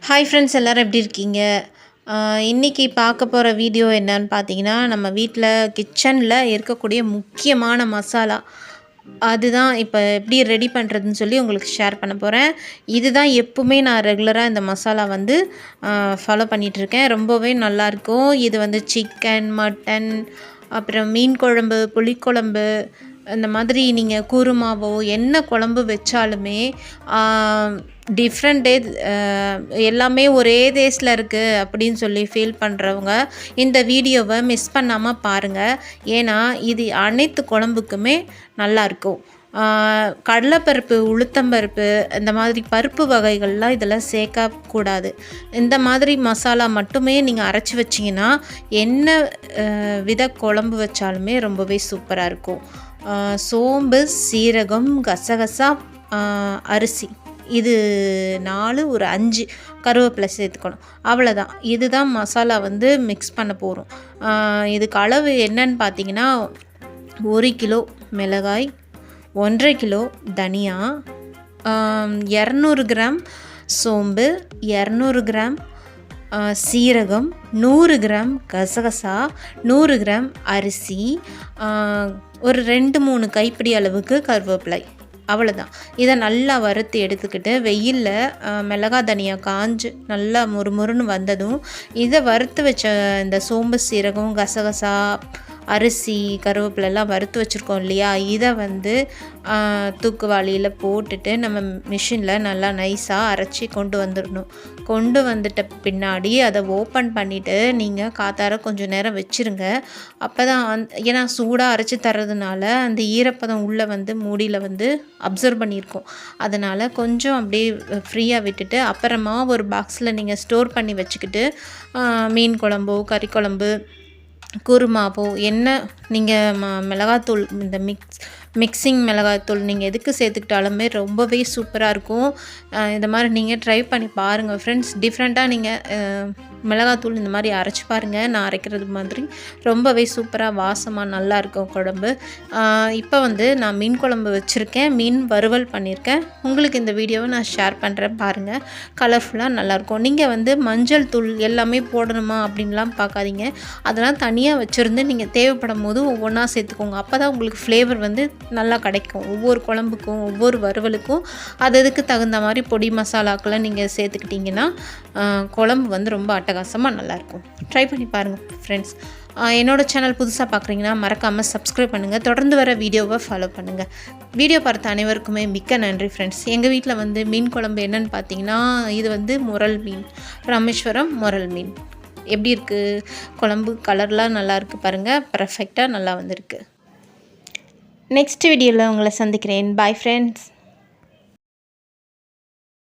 Hi friends, எல்லோரும் எப்படி இருக்கீங்க? இன்றைக்கி பார்க்க போகிற வீடியோ என்னன்னு பார்த்தீங்கன்னா, நம்ம வீட்டில் கிச்சனில் இருக்கக்கூடிய முக்கியமான மசாலா அதுதான் இப்போ எப்படி ரெடி பண்ணுறதுன்னு சொல்லி உங்களுக்கு ஷேர் பண்ண போகிறேன். இதுதான் எப்பவுமே நான் ரெகுலராக இந்த மசாலா வந்து ஃபாலோ பண்ணிகிட்ருக்கேன். ரொம்பவே நல்லாயிருக்கும். இது வந்து சிக்கன், மட்டன், அப்புறம் மீன் குழம்பு, புளிக்குழம்பு, இந்த மாதிரி நீங்கள் குருமாவோ என்ன குழம்பு வச்சாலுமே டிஃப்ரெண்ட் எல்லாமே ஒரே டேஸ்ட்டில் இருக்குது அப்படின்னு சொல்லி ஃபீல் பண்ணுறவங்க இந்த வீடியோவை மிஸ் பண்ணாமல் பாருங்கள். ஏன்னா இது அனைத்து குழம்புக்குமே நல்லாயிருக்கும். கடலைப்பருப்பு, உளுத்தம்பருப்பு, இந்த மாதிரி பருப்பு வகைகள்லாம் இதில் சேர்க்கக்கூடாது. இந்த மாதிரி மசாலா மட்டுமே நீங்கள் அரைச்சி வச்சிங்கன்னா என்ன வித குழம்பு வச்சாலுமே ரொம்பவே சூப்பராக இருக்கும். சோம்பு, சீரகம், கசகசா, அரிசி, இது 4 ஒரு 5 கருவேப்பிலை சேர்த்துக்கணும். அவ்வளோதான். இதுதான் மசாலா வந்து மிக்ஸ் பண்ண போகிறோம். இதுக்கு அளவு என்னன்னு பார்த்தீங்கன்னா, 1 கிலோ மிளகாய், 1.5 கிலோ தனியா, 200 கிராம் சோம்பு, 200 கிராம் சீரகம், 100 கிராம் கசகசா, 100 கிராம் அரிசி, ஒரு 2-3 கைப்பிடி அளவுக்கு கருவேப்பிலை. அவ்வளோதான். இதை நல்லா வறுத்து எடுத்துக்கிட்டு வெயிலில் மிளகாய் தனியா காஞ்சு நல்லா முறுமுறுன்னு வந்ததும் இதை வறுத்து வச்ச இந்த சோம்பு, சீரகம், கசகசா, அரிசி, கருவேப்பிலெல்லாம் வறுத்து வச்சுருக்கோம் இல்லையா, இதை வந்து தூக்குவாளியில் போட்டுட்டு நம்ம மிஷினில் நல்லா நைஸாக அரைச்சி கொண்டு வந்துடணும். கொண்டு வந்துட்ட பின்னாடி அதை ஓப்பன் பண்ணிவிட்டு நீங்கள் காத்தார கொஞ்சம் நேரம் வச்சுருங்க. அப்போ தான் ஏன்னா சூடாக அரைச்சி தர்றதுனால அந்த ஈரப்பதம் உள்ளே வந்து மூடியில் வந்து அப்சர்வ் பண்ணியிருக்கோம். அதனால் கொஞ்சம் அப்படியே ஃப்ரீயாக விட்டுட்டு அப்புறமா ஒரு பாக்ஸில் நீங்கள் ஸ்டோர் பண்ணி வச்சுக்கிட்டு மீன் குழம்போ, கறி குழம்பு, குருமாவோ என்ன நீங்கள் மிளகாத்தூள், இந்த மிக்சிங் மிளகாய்த்தூள் நீங்கள் எதுக்கு சேர்த்துக்கிட்டாலுமே ரொம்பவே சூப்பராக இருக்கும். இந்த மாதிரி நீங்கள் ட்ரை பண்ணி பாருங்கள் ஃப்ரெண்ட்ஸ். டிஃப்ரெண்ட்டாக நீங்கள் மிளகாத்தூள் இந்த மாதிரி அரைச்சி பாருங்கள். நான் அரைக்கிறது மாதிரி ரொம்பவே சூப்பராக வாசமாக நல்லாயிருக்கும் குழம்பு. இப்போ வந்து நான் மீன் குழம்பு வச்சுருக்கேன், மீன் வறுவல் பண்ணியிருக்கேன். உங்களுக்கு இந்த வீடியோவை நான் ஷேர் பண்ணுறேன் பாருங்கள். கலர்ஃபுல்லாக நல்லாயிருக்கும். நீங்கள் வந்து மஞ்சள் தூள் எல்லாமே போடணுமா அப்படின்லாம் பார்க்காதீங்க. அதெல்லாம் தனியாக வச்சுருந்து நீங்கள் தேவைப்படும் போது ஒவ்வொன்றா சேர்த்துக்கோங்க. அப்போ தான் உங்களுக்கு ஃப்ளேவர் வந்து நல்லா கிடைக்கும். ஒவ்வொரு குழம்புக்கும், ஒவ்வொரு வறுவலுக்கும் அதுக்கு தகுந்த மாதிரி பொடி மசாலாக்களை நீங்கள் சேர்த்துக்கிட்டிங்கன்னா குழம்பு வந்து ரொம்ப அட்டகாசமாக நல்லாயிருக்கும். ட்ரை பண்ணி பாருங்கள் ஃப்ரெண்ட்ஸ். என்னோடய சேனல் புதுசாக பார்க்குறீங்கன்னா மறக்காமல் சப்ஸ்கிரைப் பண்ணுங்கள். தொடர்ந்து வர வீடியோவை ஃபாலோ பண்ணுங்கள். வீடியோ பார்த்த அனைவருக்குமே மிக்க நன்றி ஃப்ரெண்ட்ஸ். எங்கள் வீட்டில் வந்து மீன் குழம்பு என்னென்னு பார்த்தீங்கன்னா, இது வந்து முரல் மீன், ராமேஸ்வரம் முரல் மீன். எப்படி இருக்குது குழம்பு? கலர்லாம் நல்லா இருக்குது பாருங்கள். பர்ஃபெக்டாக நல்லா வந்திருக்கு. நெக்ஸ்ட் வீடியோவில் உங்களை சந்திக்கிறேன். Bye friends.